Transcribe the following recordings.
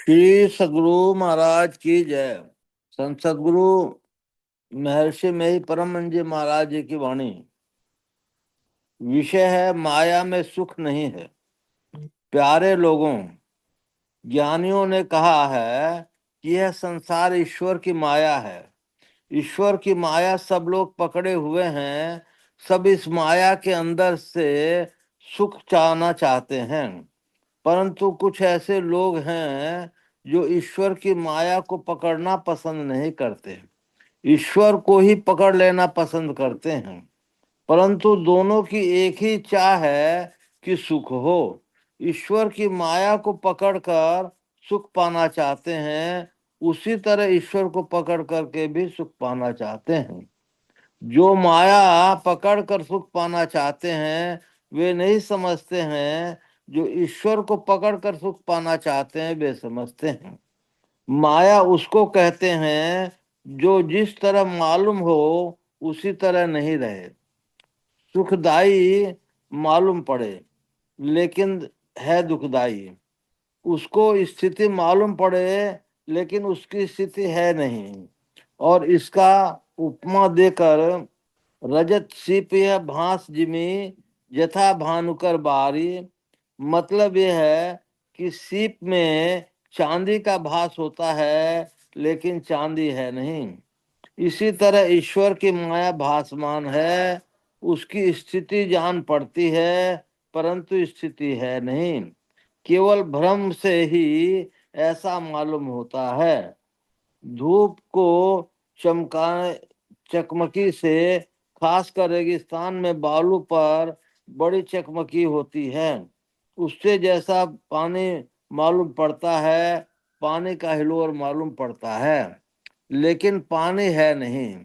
श्री सद्गुरु महाराज की जय। संत सद्गुरु महर्षि में ही परम जी महाराज जी की वाणी। विषय है माया में सुख नहीं है। प्यारे लोगों, ज्ञानियों ने कहा है कि यह संसार ईश्वर की माया है। ईश्वर की माया सब लोग पकड़े हुए हैं। सब इस माया के अंदर से सुख चाहना चाहते हैं, परंतु कुछ ऐसे लोग हैं जो ईश्वर की माया को पकड़ना पसंद नहीं करते, ईश्वर को ही पकड़ लेना पसंद करते हैं। परंतु दोनों की एक ही चाह है कि सुख हो। ईश्वर की माया को पकड़कर सुख पाना चाहते हैं, उसी तरह ईश्वर को पकड़ करके भी सुख पाना चाहते हैं। जो माया पकड़ कर सुख पाना चाहते हैं वे नहीं समझते हैं, जो ईश्वर को पकड़ कर सुख पाना चाहते हैं वे समझते हैं। माया उसको कहते हैं जो जिस तरह मालूम हो उसी तरह नहीं रहे, सुखदाई मालूम पड़े लेकिन है दुखदाई। उसको स्थिति मालूम पड़े लेकिन उसकी स्थिति है नहीं। और इसका उपमा देकर रजत सीपिय भांस जिमी यथा भानुकर बारी। मतलब यह है कि सीप में चांदी का भास होता है लेकिन चांदी है नहीं। इसी तरह ईश्वर की माया भासमान है, उसकी स्थिति जान पड़ती है परंतु स्थिति है नहीं। केवल भ्रम से ही ऐसा मालूम होता है। धूप को चमका चकमकी से, खासकर रेगिस्तान में बालू पर बड़ी चकमकी होती है। उससे जैसा पानी मालूम पड़ता है, पानी का हिलोर मालूम पड़ता है लेकिन पानी है नहीं।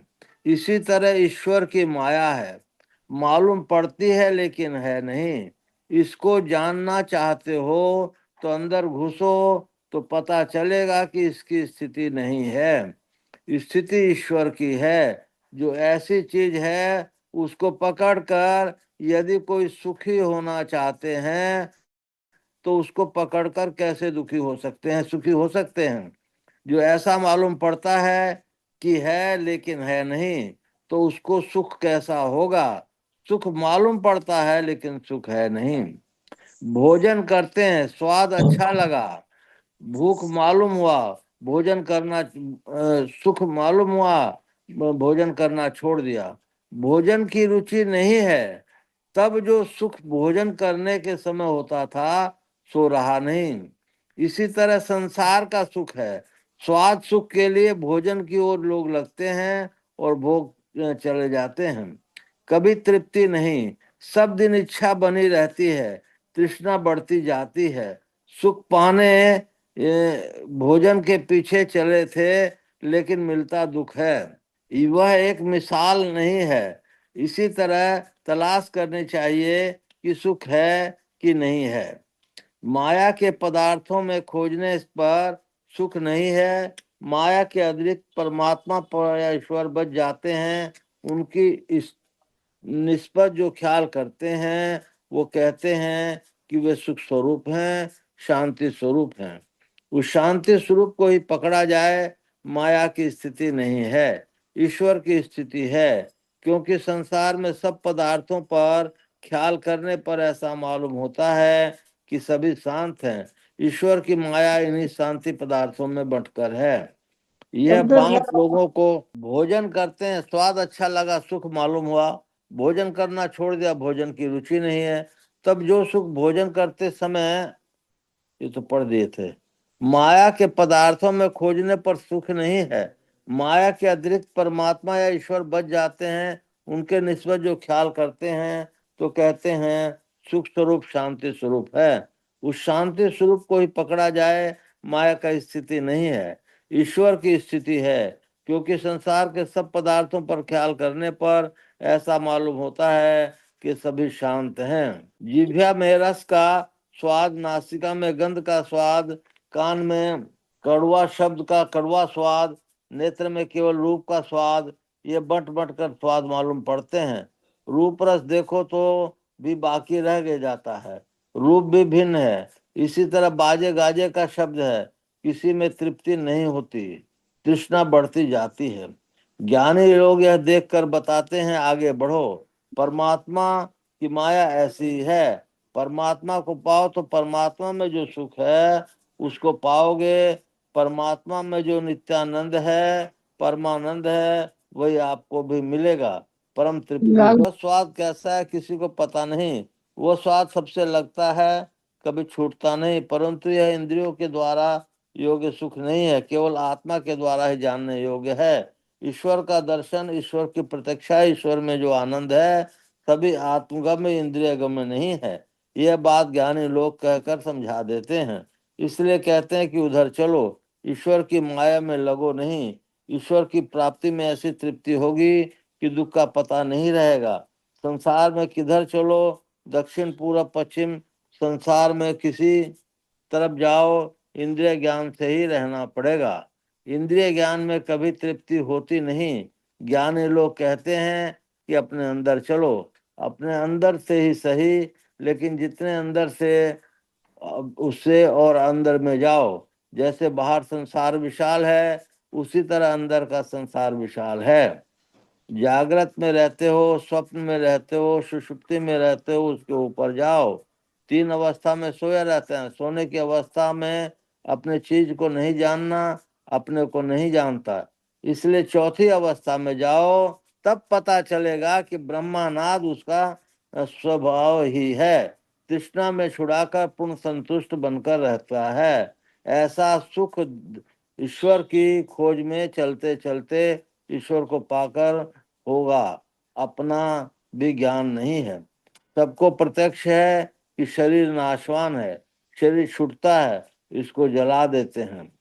इसी तरह ईश्वर की माया है, मालूम पड़ती है लेकिन है नहीं। इसको जानना चाहते हो तो अंदर घुसो तो पता चलेगा कि इसकी स्थिति नहीं है, स्थिति ईश्वर की है। जो ऐसी चीज है उसको पकड़कर यदि कोई सुखी होना चाहते हैं तो उसको पकड़कर कैसे दुखी हो सकते हैं, सुखी हो सकते हैं। जो ऐसा मालूम पड़ता है कि है लेकिन है नहीं तो उसको सुख कैसा होगा। सुख मालूम पड़ता है लेकिन सुख है नहीं। भोजन करते हैं, स्वाद अच्छा लगा, भूख मालूम हुआ, भोजन करना सुख मालूम हुआ, भोजन करना छोड़ दिया। भोजन की रुचि नहीं है, तब जो सुख भोजन करने के समय होता था सो रहा नहीं। इसी तरह संसार का सुख है, स्वाद सुख के लिए भोजन की ओर लोग लगते हैं और भोग चले जाते हैं। कभी तृप्ति नहीं, सब दिन इच्छा बनी रहती है, तृष्णा बढ़ती जाती है। सुख पाने भोजन के पीछे चले थे लेकिन मिलता दुख है। वह एक मिसाल नहीं है। इसी तरह तलाश करनी चाहिए कि सुख है कि नहीं है। माया के पदार्थों में खोजने पर सुख नहीं है। माया के अतिरिक्त परमात्मा पर या ईश्वर बच जाते हैं। उनकी इस निस्बत जो ख्याल करते हैं वो कहते हैं कि वे सुख स्वरूप हैं, शांति स्वरूप हैं। उस शांति स्वरूप को ही पकड़ा जाए, माया की स्थिति नहीं है, ईश्वर की स्थिति है। क्योंकि संसार में सब पदार्थों पर ख्याल करने पर ऐसा मालूम होता है कि सभी शांत हैं। ईश्वर की माया इन्हीं शांति पदार्थों में बंटकर है। यह बात लोगों को, भोजन करते हैं, स्वाद अच्छा लगा, सुख मालूम हुआ, भोजन करना छोड़ दिया, भोजन की रुचि नहीं है। तब जो सुख भोजन करते समय, ये तो पढ़ दिए थे, माया के पदार्थों में खोजने पर सुख नहीं है। माया के अतिरिक्त परमात्मा या ईश्वर बच जाते हैं। उनके निस्बत जो ख्याल करते हैं तो कहते हैं सुख स्वरूप शांति स्वरूप है। उस शांति स्वरूप को ही पकड़ा जाए, माया का स्थिति नहीं है, ईश्वर की स्थिति है। क्योंकि संसार के सब पदार्थों पर ख्याल करने पर ऐसा मालूम होता है कि सभी शांत हैं। जिह्वा में रस का स्वाद, नासिका में गंध का स्वाद, कान में कड़वा शब्द का कड़वा स्वाद, नेत्र में केवल रूप का स्वाद, ये बंट बंट कर स्वाद मालूम पड़ते हैं। रूप रस देखो तो भी बाकी रह गए जाता है, रूप भी भिन्न है। इसी तरह बाजे गाजे का शब्द है, किसी में तृप्ति नहीं होती, तृष्णा बढ़ती जाती है। ज्ञानी लोग यह देखकर बताते हैं, आगे बढ़ो, परमात्मा की माया ऐसी है। परमात्मा को पाओ तो परमात्मा में जो सुख है उसको पाओगे। परमात्मा में जो नित्यानंद है, परमानंद है, वही आपको भी मिलेगा। परम तृप्ति वह स्वाद कैसा है किसी को पता नहीं। वो स्वाद सबसे लगता है, कभी छूटता नहीं, परंतु यह इंद्रियों के द्वारा योग्य सुख नहीं है, केवल आत्मा के द्वारा ही जानने योग्य है। ईश्वर का दर्शन, ईश्वर की प्रत्यक्षा, ईश्वर में जो आनंद है, सभी आत्मगम्य इंद्रियगम्य नहीं है। यह बात ज्ञानी लोग कहकर समझा देते हैं। इसलिए कहते हैं कि उधर चलो, ईश्वर की माया में लगो नहीं। ईश्वर की प्राप्ति में ऐसी तृप्ति होगी कि दुख का पता नहीं रहेगा। संसार में किधर चलो, दक्षिण पूर्व पश्चिम, संसार में किसी तरफ जाओ, इंद्रिय ज्ञान से ही रहना पड़ेगा। इंद्रिय ज्ञान में कभी तृप्ति होती नहीं। ज्ञानी लोग कहते हैं कि अपने अंदर चलो, अपने अंदर से ही सही, लेकिन जितने अंदर से उससे और अंदर में जाओ। जैसे बाहर संसार विशाल है, उसी तरह अंदर का संसार विशाल है। जागृत में रहते हो, स्वप्न में रहते हो, सुषुप्ति में रहते हो, उसके ऊपर जाओ। तीन अवस्था में सोया रहते हैं। सोने की अवस्था में अपने चीज को नहीं जानना, अपने को नहीं जानता, इसलिए चौथी अवस्था में जाओ, तब पता चलेगा कि ब्रह्मानाद उसका स्वभाव ही है। तृष्णा में छुड़ाकर पूर्ण संतुष्ट बनकर रहता है। ऐसा सुख ईश्वर की खोज में चलते चलते ईश्वर को पाकर होगा। अपना भी ज्ञान नहीं है। सबको प्रत्यक्ष है कि शरीर नाशवान है, शरीर छूटता है, इसको जला देते हैं।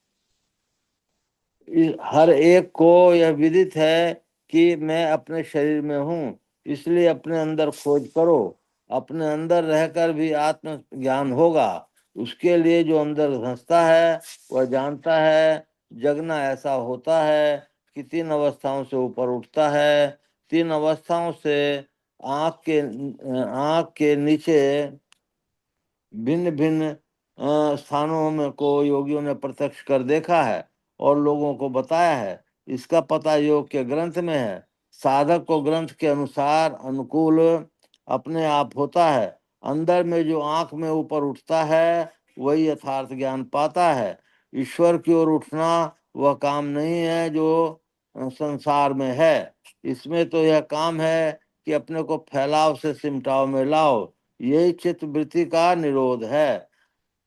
हर एक को यह विदित है कि मैं अपने शरीर में हूँ, इसलिए अपने अंदर खोज करो। अपने अंदर रहकर भी आत्म ज्ञान होगा। उसके लिए जो अंदर धंसता है वह जानता है। जगना ऐसा होता है कि तीन अवस्थाओं से ऊपर उठता है। तीन अवस्थाओं से आँख के नीचे भिन्न भिन्न स्थानों में को योगियों ने प्रत्यक्ष कर देखा है और लोगों को बताया है। इसका पता योग के ग्रंथ में है। साधक को ग्रंथ के अनुसार अनुकूल अपने आप होता है। अंदर में जो आंख में ऊपर उठता है वही यथार्थ ज्ञान पाता है। ईश्वर की ओर उठना वह काम नहीं है जो संसार में है। इसमें तो यह काम है कि अपने को फैलाव से सिमटाव में लाओ। यही चित्त वृत्ति का निरोध है।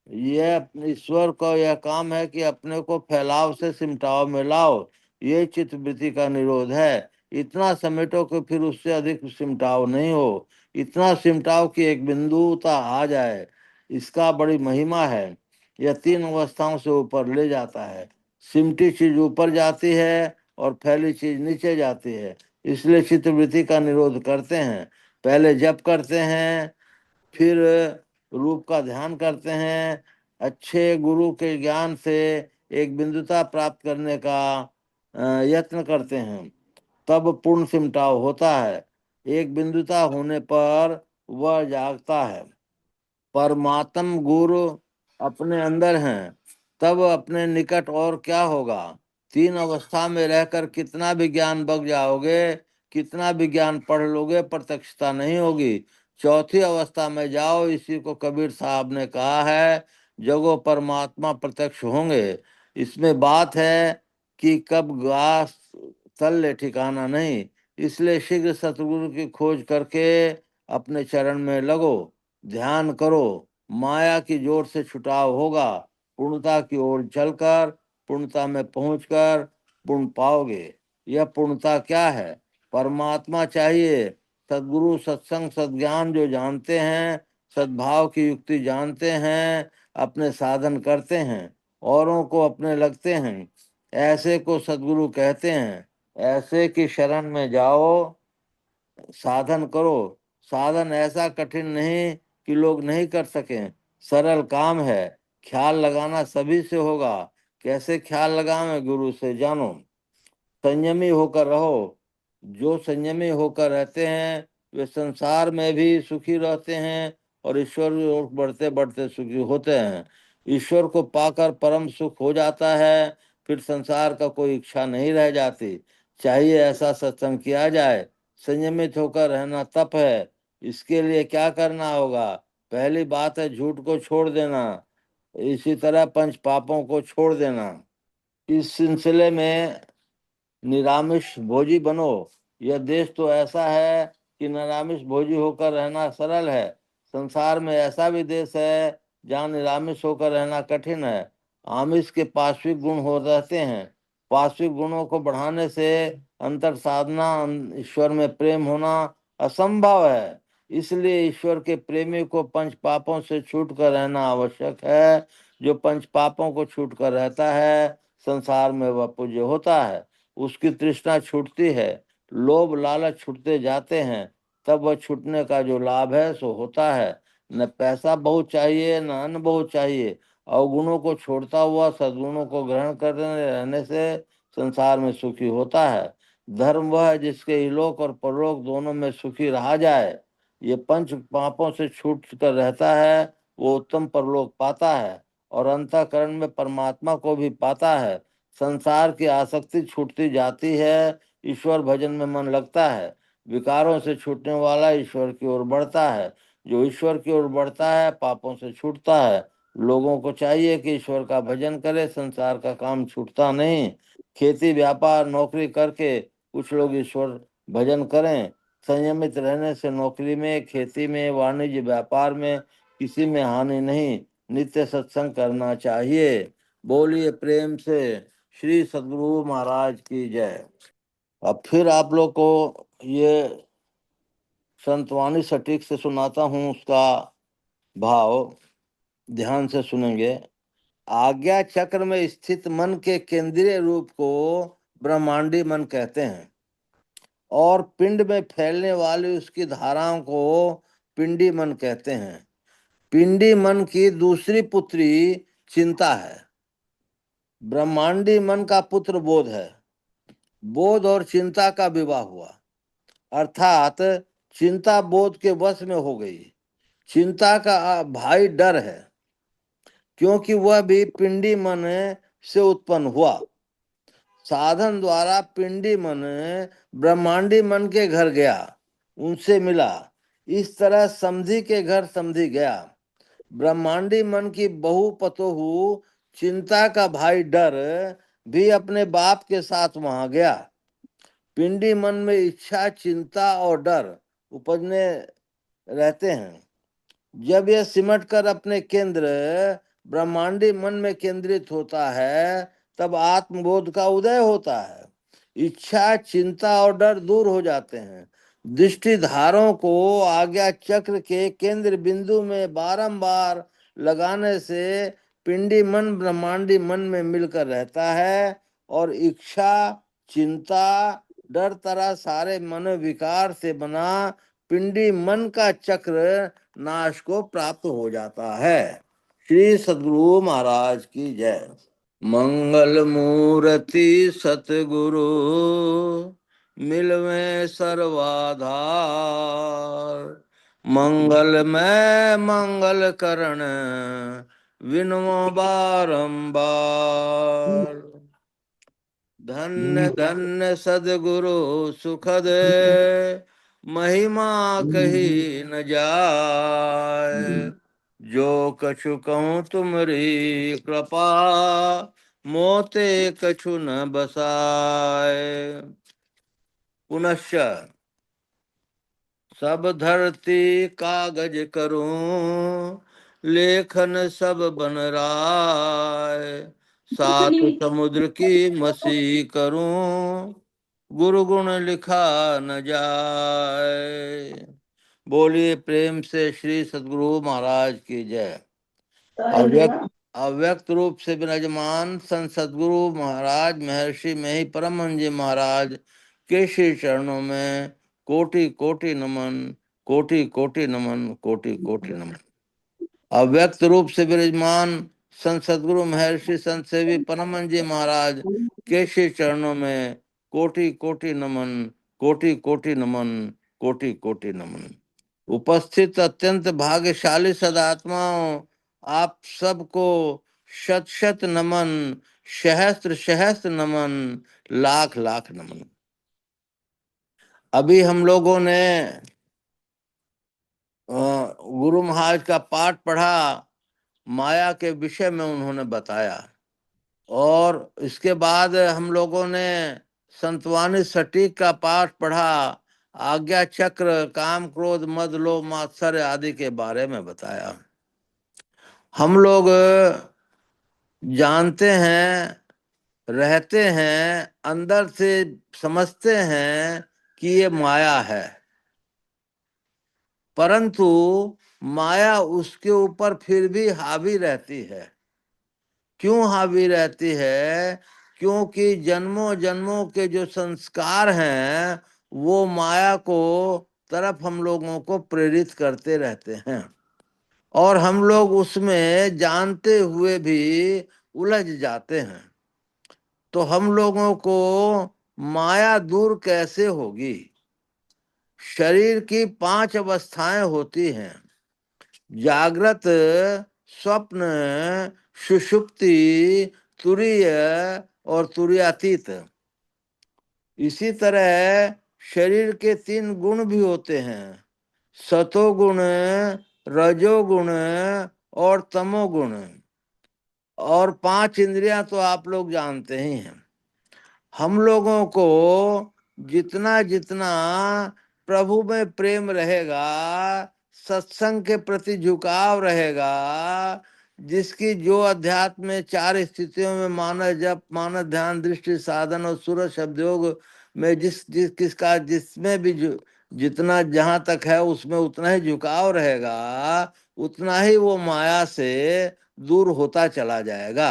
यह ईश्वर का यह काम है कि अपने को फैलाव से सिमटाव में लाओ। ये चित्त वृत्ति का निरोध है। इतना समेटो कि फिर उससे अधिक सिमटाव नहीं हो। इतना सिमटाव कि एक बिंदुता आ जाए, इसका बड़ी महिमा है। यह तीन अवस्थाओं से ऊपर ले जाता है। सिमटी चीज ऊपर जाती है और फैली चीज नीचे जाती है। इसलिए चित्त वृत्ति का निरोध करते हैं। पहले जप करते हैं, फिर रूप का ध्यान करते हैं। अच्छे गुरु के ज्ञान से एक बिंदुता प्राप्त करने का यत्न करते हैं, तब पूर्ण सिमटाव होता है। एक बिंदुता होने पर वह जागता है। परमात्म गुरु अपने अंदर हैं, तब अपने निकट और क्या होगा। तीन अवस्था में रहकर कितना भी ज्ञान बग जाओगे, कितना भी ज्ञान पढ़ लोगे, प्रत्यक्षता नहीं होगी। चौथी अवस्था में जाओ, इसी को कबीर साहब ने कहा है, जगो परमात्मा प्रत्यक्ष होंगे। इसमें बात है कि कब घास तल ले ठिकाना नहीं। इसलिए शीघ्र सतगुरु की खोज करके अपने चरण में लगो, ध्यान करो। माया की जोर से छुटाव होगा। पूर्णता की ओर चलकर पूर्णता में पहुंचकर पूर्ण पाओगे। यह पूर्णता क्या है? परमात्मा चाहिए। सदगुरु सत्संग सद्ज्ञान जो जानते हैं, सद्भाव की युक्ति जानते हैं, अपने साधन करते हैं, औरों को अपने लगते हैं, ऐसे को सदगुरु कहते हैं। ऐसे की शरण में जाओ, साधन करो। साधन ऐसा कठिन नहीं कि लोग नहीं कर सकें, सरल काम है। ख्याल लगाना सभी से होगा। कैसे ख्याल लगावें? गुरु से जानो। संयमी होकर रहो। जो संयमी होकर रहते हैं वे संसार में भी सुखी रहते हैं और ईश्वर की ओर बढ़ते बढ़ते सुखी होते हैं। ईश्वर को पाकर परम सुख हो जाता है, फिर संसार का कोई इच्छा नहीं रह जाती। चाहिए ऐसा सत्संग किया जाए। संयमित होकर रहना तप है। इसके लिए क्या करना होगा? पहली बात है झूठ को छोड़ देना, इसी तरह पंच पापों को छोड़ देना। इस सिलसिले में निरामिष भोजी बनो। यह देश तो ऐसा है कि निरामिष भोजी होकर रहना सरल है। संसार में ऐसा भी देश है जहाँ निरामिष होकर रहना कठिन है। आमिष के पार्श्विक गुण हो रहते हैं। पार्श्विक गुणों को बढ़ाने से अंतर साधना, ईश्वर में प्रेम होना असंभव है। इसलिए ईश्वर के प्रेमी को पंच पापों से छूट कर रहना आवश्यक है। जो पंच पापों को छूट कर रहता है, संसार में वह पूज्य होता है। उसकी तृष्णा छूटती है, लोभ लालच छूटते जाते हैं। तब वह छूटने का जो लाभ है सो होता है। न पैसा बहुत चाहिए, न अन्न बहुत चाहिए। अवगुणों को छोड़ता हुआ सद्गुणों को ग्रहण करने रहने से संसार में सुखी होता है। धर्म वह है जिसके इलोक और परलोक दोनों में सुखी रहा जाए। ये पंच पापों से छूट कर रहता है, वो उत्तम परलोक पाता है और अंतःकरण में परमात्मा को भी पाता है। संसार की आसक्ति छूटती जाती है, ईश्वर भजन में मन लगता है। विकारों से छूटने वाला ईश्वर की ओर बढ़ता है। जो ईश्वर की ओर बढ़ता है पापों से छूटता है। लोगों को चाहिए कि ईश्वर का भजन करे, संसार का काम छूटता नहीं। खेती व्यापार नौकरी करके कुछ लोग ईश्वर भजन करें। संयमित रहने से नौकरी में, खेती में, वाणिज्य व्यापार में किसी में हानि नहीं। नित्य सत्संग करना चाहिए। बोलिए प्रेम से श्री सद्गुरु महाराज की जय। अब फिर आप लोग को ये संतवाणी सटीक से सुनाता हूँ, उसका भाव ध्यान से सुनेंगे। आज्ञा चक्र में स्थित मन के केंद्रीय रूप को ब्रह्मांडी मन कहते हैं और पिंड में फैलने वाली उसकी धाराओं को पिंडी मन कहते हैं। पिंडी मन की दूसरी पुत्री चिंता है। ब्रह्मांडी मन का पुत्र बोध है। बोध और चिंता का विवाह हुआ, अर्थात चिंता बोध के वश में हो गई। चिंता का भाई डर है, क्योंकि वह भी पिंडी मन से उत्पन्न हुआ। साधन द्वारा पिंडी मन ब्रह्मांडी मन के घर गया, उनसे मिला। इस तरह समधी के घर समधी गया। ब्रह्मांडी मन की बहु पतोहू चिंता का भाई डर भी अपने बाप के साथ वहां गया। पिंडी मन में इच्छा, चिंता और डर उपजने रहते हैं। जब यह सिमट कर अपने केंद्र ब्रह्मांडी मन में केंद्रित होता है, तब आत्मबोध का उदय होता है। इच्छा, चिंता और डर दूर हो जाते हैं। दृष्टि धारों को आज्ञा चक्र के केंद्र बिंदु में बारंबार लगाने से पिंडी मन ब्रह्मांडी मन में मिलकर रहता है और इच्छा, चिंता, डर तरह सारे मनोविकार से बना पिंडी मन का चक्र नाश को प्राप्त हो जाता है। श्री सद्गुरु महाराज की जय। मंगल मूर्ति सतगुरु मिलवे सर्वाधार। मंगल में मंगल करण विनमो बारंबार। धन्य धन्य सदगुरु सुखद महिमा कही न जाय। जो कछु कहूँ तुमरी कृपा मोते कछु न बसाए। पुनश्च सब धरती कागज करूं, लेखन सब बन राय। सात समुद्र की मसी करूं, गुरु गुण लिखा न जाए। बोलिए प्रेम से श्री सद्गुरु महाराज की जय। अव्यक्त अव्यक्त रूप से विराजमान संत सद्गुरु महाराज महर्षि में ही परम जी महाराज के श्री चरणों में कोटि कोटि नमन, कोटि कोटि नमन, कोटि कोटि नमन। अव्यक्त रूप से विराजमान संत सद्गुरु महर्षि संत सेवी परम जी महाराज के श्री चरणों में कोटि कोटि नमन, कोटि कोटि नमन, कोटि कोटि नमन। उपस्थित अत्यंत भाग्यशाली सदात्माओं आप सबको शत शत नमन, सहस्त्र सहस्त्र नमन, लाख लाख नमन। अभी हम लोगों ने गुरु महाराज का पाठ पढ़ा, माया के विषय में उन्होंने बताया। और इसके बाद हम लोगों ने संतवानी सटीक का पाठ पढ़ा, आज्ञा चक्र, काम क्रोध मद लोभ मात्सर्य आदि के बारे में बताया। हम लोग जानते हैं, रहते हैं, अंदर से समझते हैं कि ये माया है, परंतु माया उसके ऊपर फिर भी हावी रहती है। क्यों हावी रहती है? क्योंकि जन्मों जन्मों के जो संस्कार हैं वो माया को तरफ हम लोगों को प्रेरित करते रहते हैं, और हम लोग उसमें जानते हुए भी उलझ जाते हैं। तो हम लोगों को माया दूर कैसे होगी? शरीर की 5 अवस्थाएं होती हैं: जागृत, स्वप्न, सुषुप्ति, तुरीय और तुरीयातीत। इसी तरह शरीर के 3 गुण भी होते हैं: सतोगुण, रजोगुण और तमोगुण। और 5 इंद्रियां तो आप लोग जानते ही हैं। हम लोगों को जितना जितना प्रभु में प्रेम रहेगा, सत्संग के प्रति झुकाव रहेगा, जिसकी जो अध्यात्म में 4 स्थितियों में मानव जप, मानव ध्यान, दृष्टि साधन और सूरज शब्द योग में जिस जिस किसका जिसमें भी जितना जहां तक है उसमें उतना ही झुकाव रहेगा, उतना ही वो माया से दूर होता चला जाएगा।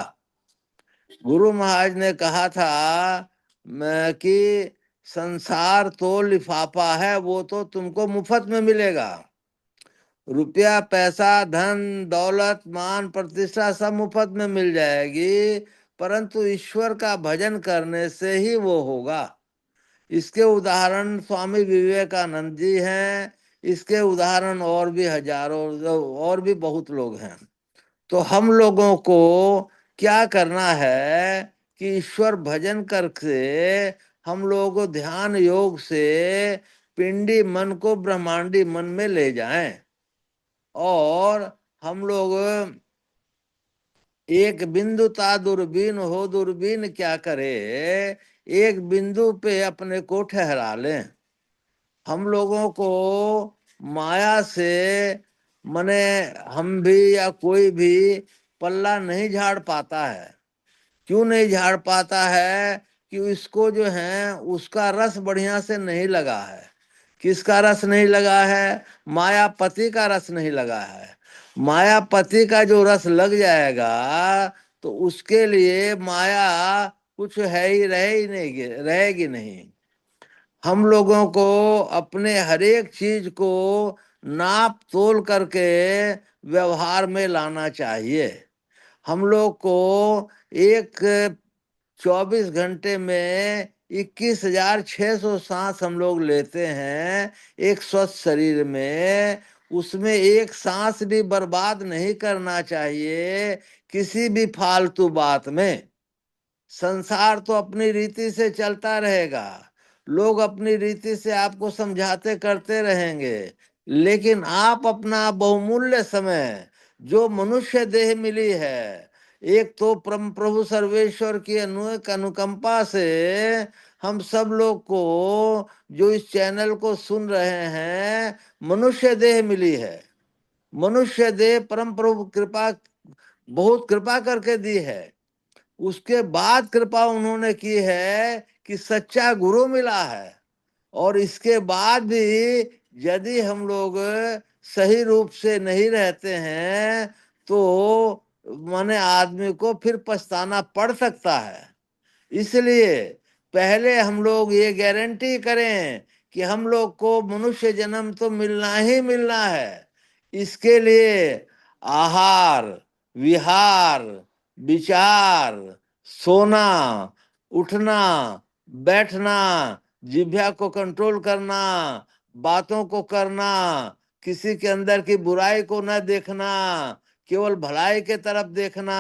गुरु महाराज ने कहा था कि संसार तो लिफाफा है, वो तो तुमको मुफ्त में मिलेगा। रुपया, पैसा, धन दौलत, मान प्रतिष्ठा सब मुफ्त में मिल जाएगी, परंतु ईश्वर का भजन करने से ही वो होगा। इसके उदाहरण स्वामी विवेकानंद जी हैं, इसके उदाहरण और भी हजारों और भी बहुत लोग हैं। तो हम लोगों को क्या करना है कि ईश्वर भजन करके हम लोगों को ध्यान योग से पिंडी मन को ब्रह्मांडी मन में ले जाएं, और हम लोग एक बिंदु ता दूरबीन हो, दूरबीन क्या करे, एक बिंदु पे अपने को ठहरा लें। हम लोगों को माया से मने हम भी या कोई भी पल्ला नहीं झाड़ पाता है। क्यों नहीं झाड़ पाता है? कि इसको जो है उसका रस बढ़िया से नहीं लगा है। किसका रस नहीं लगा है? मायापति का रस नहीं लगा है। मायापति का जो रस लग जाएगा तो उसके लिए माया कुछ है ही, रहे ही नहीं, रहेगी नहीं। हम लोगों को अपने हर एक चीज को नाप तोल करके व्यवहार में लाना चाहिए। हम लोग को एक 24 घंटे में 21,600 सांस हम लोग लेते हैं एक स्वस्थ शरीर में। उसमें एक सांस भी बर्बाद नहीं करना चाहिए किसी भी फालतू बात में। संसार तो अपनी रीति से चलता रहेगा, लोग अपनी रीति से आपको समझाते करते रहेंगे, लेकिन आप अपना बहुमूल्य समय जो मनुष्य देह मिली है, एक तो परम प्रभु सर्वेश्वर की अनुकंपा से हम सब लोग को जो इस चैनल को सुन रहे हैं मनुष्य देह मिली है। मनुष्य देह परम प्रभु कृपा, बहुत कृपा करके दी है। उसके बाद कृपा उन्होंने की है कि सच्चा गुरु मिला है। और इसके बाद भी यदि हम लोग सही रूप से नहीं रहते हैं तो माने आदमी को फिर पछताना पड़ सकता है। इसलिए पहले हम लोग ये गारंटी करें कि हम लोग को मनुष्य जन्म तो मिलना ही मिलना है। इसके लिए आहार, विहार, विचार, सोना, उठना, बैठना, जिह्वा को कंट्रोल करना, बातों को करना, किसी के अंदर की बुराई को न देखना, केवल भलाई के तरफ देखना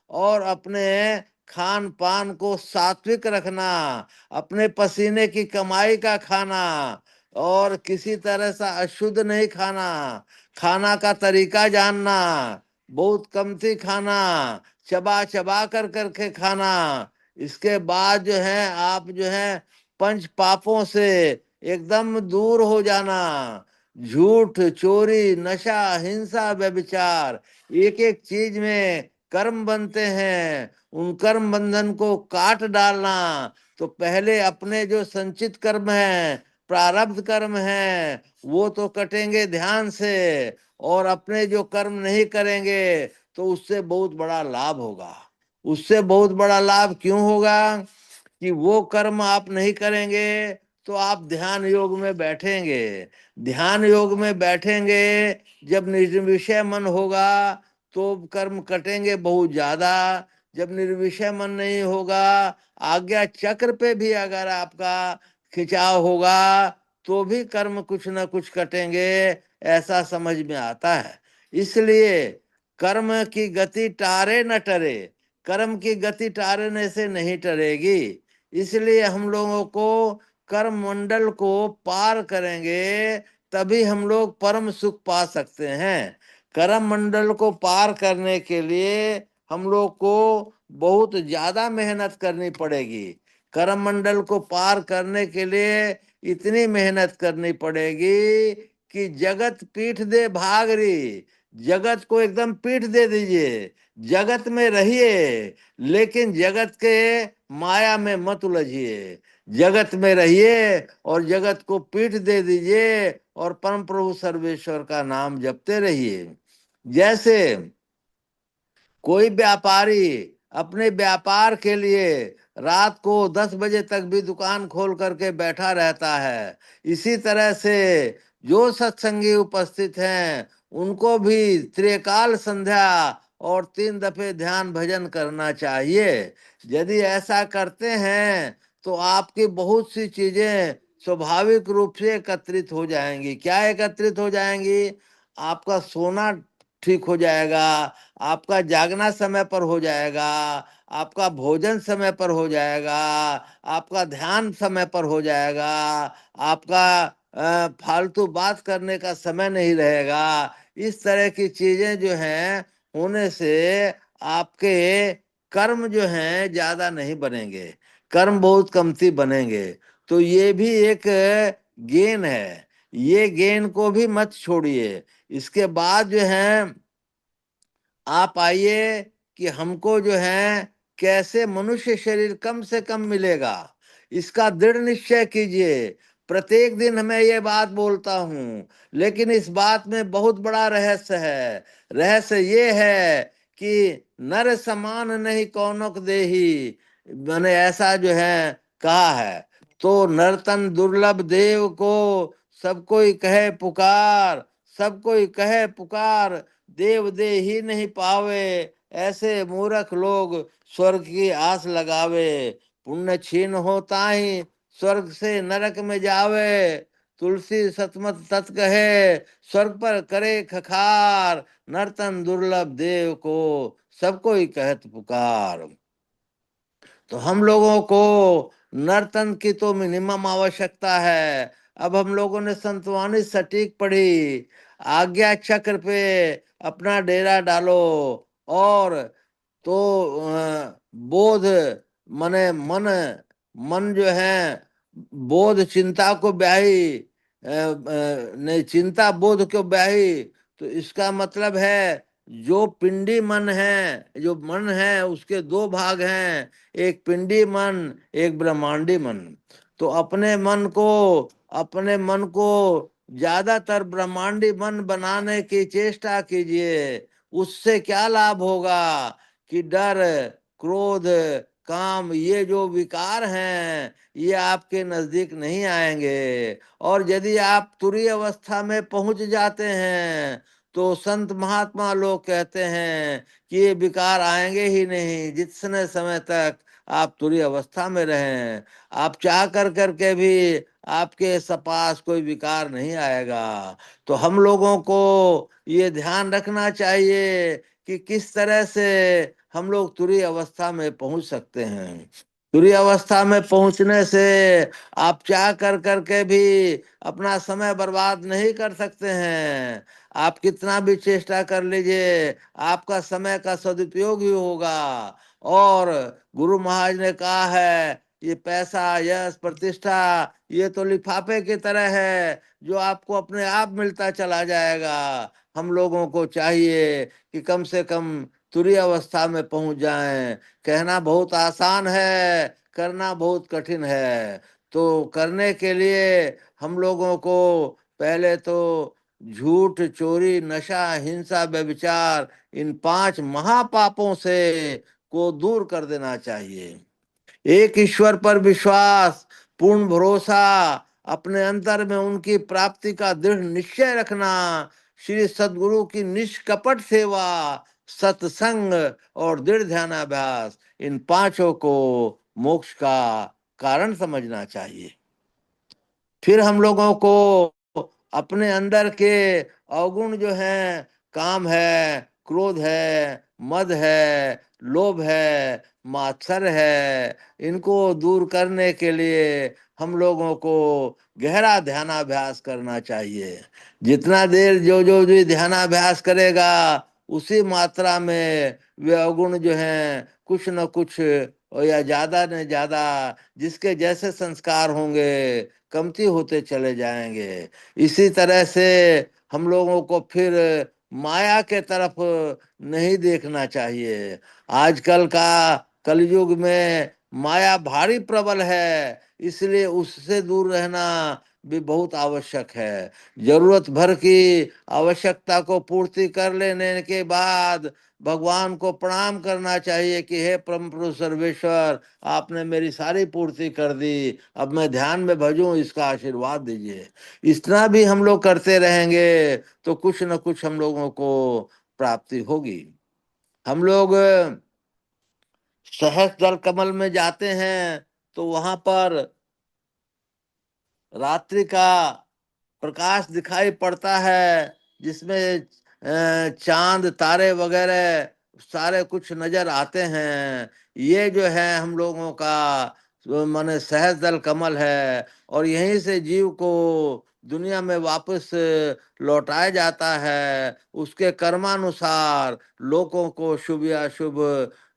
और अपने खान पान को सात्विक रखना, अपने पसीने की कमाई का खाना और किसी तरह से अशुद्ध नहीं खाना, खाना का तरीका जानना, बहुत कमती खाना, चबा चबा कर करके खाना। इसके बाद जो है आप जो है पंच पापों से एकदम दूर हो जाना। झूठ, चोरी, नशा, हिंसा, व्यभिचार, एक एक चीज में कर्म बनते हैं, उन कर्म बंधन को काट डालना। तो पहले अपने जो संचित कर्म है, प्रारब्ध कर्म है, वो तो कटेंगे ध्यान से, और अपने जो कर्म नहीं करेंगे तो उससे बहुत बड़ा लाभ होगा। उससे बहुत बड़ा लाभ क्यों होगा कि वो कर्म आप नहीं करेंगे तो आप ध्यान योग में बैठेंगे। ध्यान योग में बैठेंगे जब निर्विषय मन होगा तो कर्म कटेंगे बहुत ज्यादा। जब निर्विषय मन नहीं होगा, आज्ञा चक्र पे भी अगर आपका खिंचाव होगा तो भी कर्म कुछ न कुछ कटेंगे, ऐसा समझ में आता है। इसलिए कर्म की गति टारे न टरे, कर्म की गति टारने से नहीं टरेगी। इसलिए हम लोगों को कर्म मंडल को पार करेंगे तभी हम लोग परम सुख पा सकते हैं। कर्म मंडल को पार करने के लिए हम लोग को बहुत ज्यादा मेहनत करनी पड़ेगी। कर्म मंडल को पार करने के लिए इतनी मेहनत करनी पड़ेगी कि जगत पीठ दे भाग रही, जगत को एकदम पीठ दे दीजिए, जगत में रहिए लेकिन जगत के माया में मत उलझिए। जगत में रहिए और जगत को पीठ दे दीजिए और परम प्रभु सर्वेश्वर का नाम जपते रहिए। जैसे कोई व्यापारी अपने व्यापार के लिए रात को 10 बजे तक भी दुकान खोल करके बैठा रहता है, इसी तरह से जो सत्संगी उपस्थित हैं उनको भी त्रिकाल संध्या और 3 दफे ध्यान भजन करना चाहिए। यदि ऐसा करते हैं तो आपकी बहुत सी चीजें स्वाभाविक रूप से एकत्रित हो जाएंगी। क्या एकत्रित हो जाएंगी? आपका सोना ठीक हो जाएगा, आपका जागना समय पर हो जाएगा, आपका भोजन समय पर हो जाएगा, आपका ध्यान समय पर हो जाएगा, आपका फालतू बात करने का समय नहीं रहेगा। इस तरह की चीजें जो हैं होने से आपके कर्म जो हैं ज्यादा नहीं बनेंगे, कर्म बहुत कमती बनेंगे। तो ये भी एक गेन है, ये गेन को भी मत छोड़िए। इसके बाद जो है आप आइए कि हमको जो है कैसे मनुष्य शरीर कम से कम मिलेगा, इसका दृढ़ निश्चय कीजिए। प्रत्येक दिन मैं ये बात बोलता हूँ, लेकिन इस बात में बहुत बड़ा रहस्य है। रहस्य ये है कि नर समान नहीं कौनक देही, मैंने ऐसा जो है कहा है। तो नर्तन दुर्लभ देव को सब कोई कहे पुकार, सब कोई कहे पुकार, देव दे ही नहीं पावे, ऐसे मूर्ख लोग स्वर्ग की आस लगावे। पुण्य छीन होता ही स्वर्ग से नरक में जावे, तुलसी सतमत तत् कहे स्वर्ग पर करे खखार, नर्तन दुर्लभ देव को सब कोई कहत पुकार। तो हम लोगों को नर्तन की तो मिनिमम आवश्यकता है। अब हम लोगों ने संतवानी सटीक पढ़ी, आज्ञा चक्र पे अपना डेरा डालो और तो बोध मने मन, मन जो है बोध चिंता को ब्याही, नहीं चिंता बोध को ब्याही। तो इसका मतलब है जो पिंडी मन है, जो मन है उसके दो भाग हैं, एक पिंडी मन, एक ब्रह्मांडी मन। तो अपने मन को ज्यादातर ब्रह्मांडी मन बनाने की चेष्टा कीजिए। उससे क्या लाभ होगा कि डर, क्रोध, काम, ये जो विकार हैं ये आपके नजदीक नहीं आएंगे। और यदि आप तुरीय अवस्था में पहुंच जाते हैं तो संत महात्मा लोग कहते हैं कि ये विकार आएंगे ही नहीं जितने समय तक आप तुरीय अवस्था में रहें। आप चाह कर करके भी आपके पास कोई विकार नहीं आएगा। तो हम लोगों को ये ध्यान रखना चाहिए कि किस तरह से हम लोग तुरीय अवस्था में पहुंच सकते हैं। तुरीय अवस्था में पहुंचने से आप चाह कर करके भी अपना समय बर्बाद नहीं कर सकते हैं। आप कितना भी चेष्टा कर लीजिए, आपका समय का सदुपयोग ही होगा। और गुरु महाराज ने कहा है, ये पैसा, यश, प्रतिष्ठा, ये तो लिफाफे की तरह है जो आपको अपने आप मिलता चला जाएगा। हम लोगों को चाहिए कि कम से कम तुरीय अवस्था में पहुंच जाएं। कहना बहुत आसान है, करना बहुत कठिन है। तो करने के लिए हम लोगों को पहले तो झूठ, चोरी, नशा, हिंसा, व्यभिचार, इन 5 महापापों से को दूर कर देना चाहिए। एक ईश्वर पर विश्वास, पूर्ण भरोसा, अपने अंतर में उनकी प्राप्ति का दृढ़ निश्चय रखना, श्री सद्गुरु की निष्कपट सेवा, सत्संग और दृढ़ ध्यानाभ्यास, इन 5 को मोक्ष का कारण समझना चाहिए। फिर हम लोगों को अपने अंदर के अवगुण जो हैं, काम है, क्रोध है, मद है, लोभ है, मात्सर्य है, इनको दूर करने के लिए हम लोगों को गहरा ध्यानाभ्यास करना चाहिए। जितना देर जो ध्यानाभ्यास करेगा, उसी मात्रा में वे अवगुण जो हैं कुछ न कुछ, और या ज्यादा न ज्यादा, जिसके जैसे संस्कार होंगे कमती होते चले जाएंगे। इसी तरह से हम लोगों को फिर माया के तरफ नहीं देखना चाहिए। आजकल का कलयुग में माया भारी प्रबल है, इसलिए उससे दूर रहना भी बहुत आवश्यक है। जरूरत भर की आवश्यकता को पूर्ति कर लेने के बाद भगवान को प्रणाम करना चाहिए कि हे परम पुरुष सर्वेश्वर, आपने मेरी सारी पूर्ति कर दी, अब मैं ध्यान में भजूं, इसका आशीर्वाद दीजिए। इतना भी हम लोग करते रहेंगे तो कुछ न कुछ हम लोगों को प्राप्ति होगी। हम लोग सहस्त्र दल कमल में जाते हैं तो वहां पर रात्रि का प्रकाश दिखाई पड़ता है, जिसमें चांद, तारे वगैरह सारे कुछ नजर आते हैं। ये जो है हम लोगों का माने सहस्त्र दल कमल है, और यहीं से जीव को दुनिया में वापस लौटाया जाता है। उसके कर्मानुसार लोगों को शुभ या शुभ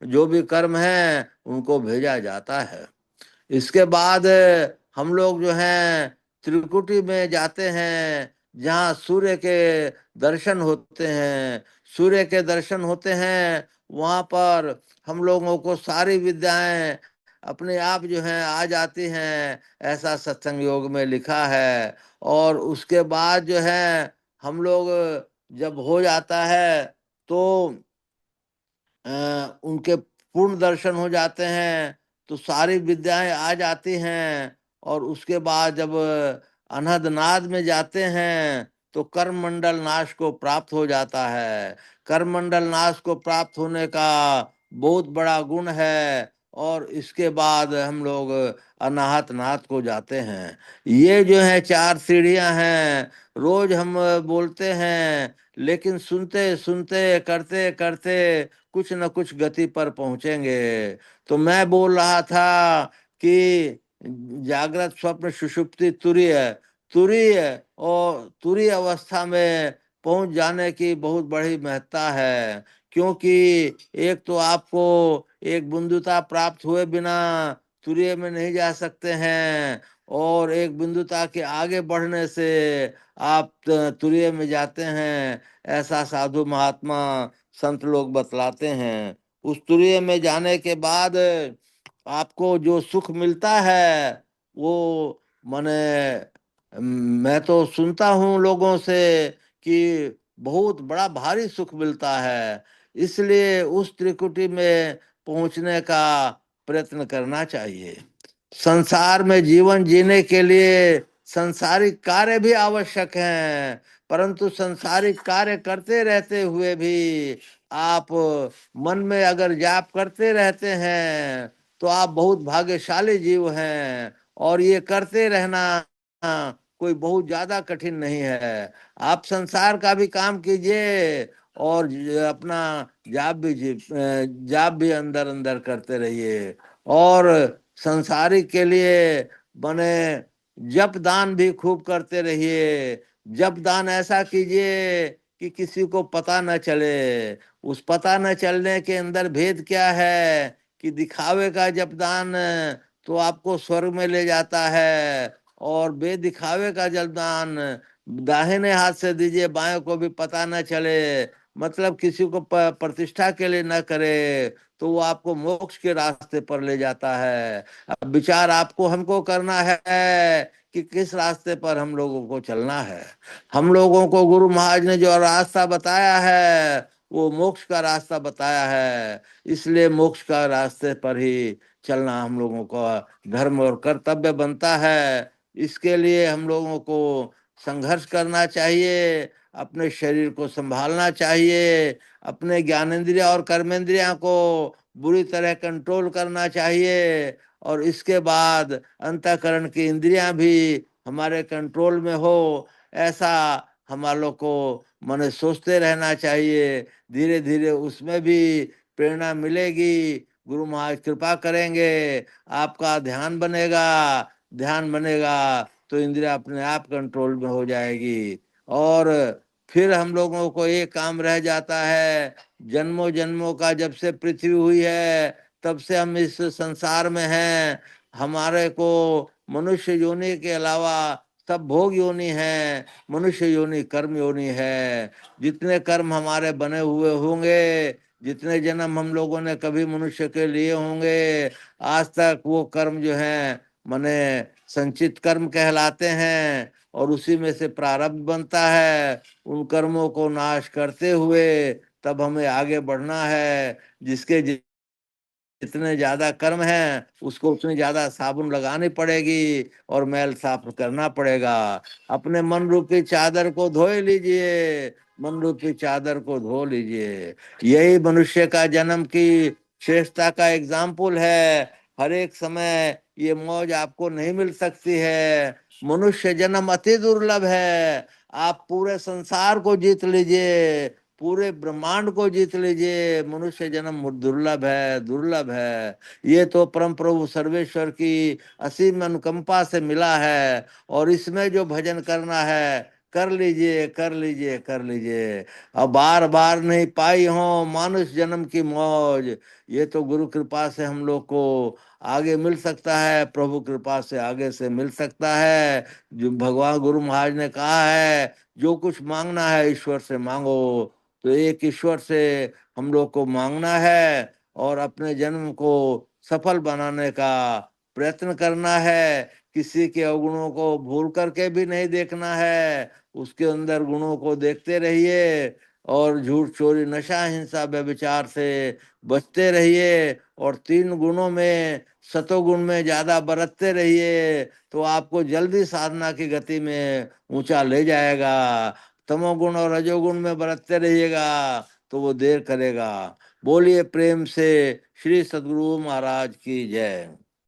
जो भी कर्म है उनको भेजा जाता है। इसके बाद हम लोग जो हैं त्रिकुटी में जाते हैं, जहाँ सूर्य के दर्शन होते हैं। सूर्य के दर्शन होते हैं, वहाँ पर हम लोगों को सारी विद्याएं अपने आप जो हैं आ जाती हैं, ऐसा सत्संग योग में लिखा है। और उसके बाद जो है हम लोग जब हो जाता है तो उनके पूर्ण दर्शन हो जाते हैं, तो सारी विद्याएं आ जाती हैं। और उसके बाद जब अनहद नाद में जाते हैं तो कर्म मंडल नाश को प्राप्त हो जाता है। कर्म मंडल नाश को प्राप्त होने का बहुत बड़ा गुण है। और इसके बाद हम लोग अनाहत नाथ को जाते हैं। ये जो है 4 सीढ़ियां हैं, रोज हम बोलते हैं, लेकिन सुनते सुनते, करते करते कुछ न कुछ गति पर पहुंचेंगे। तो मैं बोल रहा था कि जागृत, स्वप्न, सुषुप्ति, तुरीय, तुरीय और तुरीय अवस्था में पहुंच जाने की बहुत बड़ी महत्ता है। क्योंकि एक तो आपको एक बिंदुता प्राप्त हुए बिना तुरीय में नहीं जा सकते हैं, और एक बिंदुता के आगे बढ़ने से आप तुरीय में जाते हैं, ऐसा साधु महात्मा संत लोग बतलाते हैं। उस तुरीय में जाने के बाद आपको जो सुख मिलता है वो माने, मैं तो सुनता हूँ लोगों से कि बहुत बड़ा भारी सुख मिलता है। इसलिए उस त्रिकुटी में पहुंचने का प्रयत्न करना चाहिए। संसार में जीवन जीने के लिए संसारिक कार्य भी आवश्यक हैं, परंतु संसारिक कार्य करते रहते हुए भी आप मन में अगर जाप करते रहते हैं तो आप बहुत भाग्यशाली जीव हैं। और ये करते रहना कोई बहुत ज्यादा कठिन नहीं है। आप संसार का भी काम कीजिए और अपना जाप भी अंदर अंदर करते रहिए। और संसारिक के लिए बने जप दान भी खूब करते रहिए। जप दान ऐसा कीजिए कि किसी को पता न चले। उस पता न चलने के अंदर भेद क्या है कि दिखावे का जप दान तो आपको स्वर्ग में ले जाता है, और बेदिखावे का जलदान दाहिने हाथ से दीजिए, बाएं को भी पता न चले, मतलब किसी को प्रतिष्ठा के लिए न करे, तो वो आपको मोक्ष के रास्ते पर ले जाता है। अब विचार आपको हमको करना है कि किस रास्ते पर हम लोगों को चलना है। हम लोगों को गुरु महाराज ने जो रास्ता बताया है वो मोक्ष का रास्ता बताया है, इसलिए मोक्ष का रास्ते पर ही चलना हम लोगों का धर्म और कर्तव्य बनता है। इसके लिए हम लोगों को संघर्ष करना चाहिए, अपने शरीर को संभालना चाहिए, अपने ज्ञानेंद्रिय और कर्मेंद्रियों को बुरी तरह कंट्रोल करना चाहिए, और इसके बाद अंतःकरण की इंद्रियां भी हमारे कंट्रोल में हो, ऐसा हमारे लोग को मन सोचते रहना चाहिए। धीरे धीरे उसमें भी प्रेरणा मिलेगी, गुरु महाराज कृपा करेंगे, आपका ध्यान बनेगा। ध्यान बनेगा तो इंद्रिया अपने आप कंट्रोल में हो जाएगी। और फिर हम लोगों को एक काम रह जाता है, जन्मों जन्मों का जब से पृथ्वी हुई है तब से हम इस संसार में हैं। हमारे को मनुष्य योनि के अलावा सब भोग योनि है, मनुष्य योनि कर्म योनि है। जितने कर्म हमारे बने हुए होंगे, जितने जन्म हम लोगों ने कभी मनुष्य के लिए होंगे, आज तक वो कर्म जो है माने संचित कर्म कहलाते हैं, और उसी में से प्रारब्ध बनता है। उन कर्मों को नाश करते हुए तब हमें आगे बढ़ना है। जिसके जितने ज्यादा कर्म हैं उसको उतनी ज्यादा साबुन लगानी पड़ेगी और मैल साफ करना पड़ेगा। अपने मन रूपी चादर को धो लीजिए, मन रूपी चादर को धो लीजिए। यही मनुष्य का जन्म की श्रेष्ठता का एग्जाम्पल है। हर एक समय ये मौज आपको नहीं मिल सकती है। मनुष्य जन्म अति दुर्लभ है। आप पूरे संसार को जीत लीजिए, पूरे ब्रह्मांड को जीत लीजिए, मनुष्य जन्म दुर्लभ है, दुर्लभ है। ये तो परम प्रभु सर्वेश्वर की असीम अनुकंपा से मिला है, और इसमें जो भजन करना है कर लीजिए, कर लीजिए, कर लीजिए। अब बार बार नहीं पाई हो मानुष जन्म की मौज। ये तो गुरु कृपा से हम लोग को आगे मिल सकता है, प्रभु कृपा से आगे से मिल सकता है। जो भगवान गुरु महाराज ने कहा है, जो कुछ मांगना है ईश्वर से मांगो। तो एक ईश्वर से हम लोग को मांगना है, और अपने जन्म को सफल बनाने का प्रयत्न करना है। किसी के अवगुणों को भूल करके भी नहीं देखना है, उसके अंदर गुणों को देखते रहिए, और झूठ चोरी नशा हिंसा व्यभिचार से बचते रहिए, और तीन गुणों में सतोगुण में ज्यादा बरतते रहिए, तो आपको जल्दी साधना की गति में ऊंचा ले जाएगा। तमोगुण और रजोगुण में बरतते रहिएगा तो वो देर करेगा। बोलिए प्रेम से श्री सद्गुरु महाराज की जय।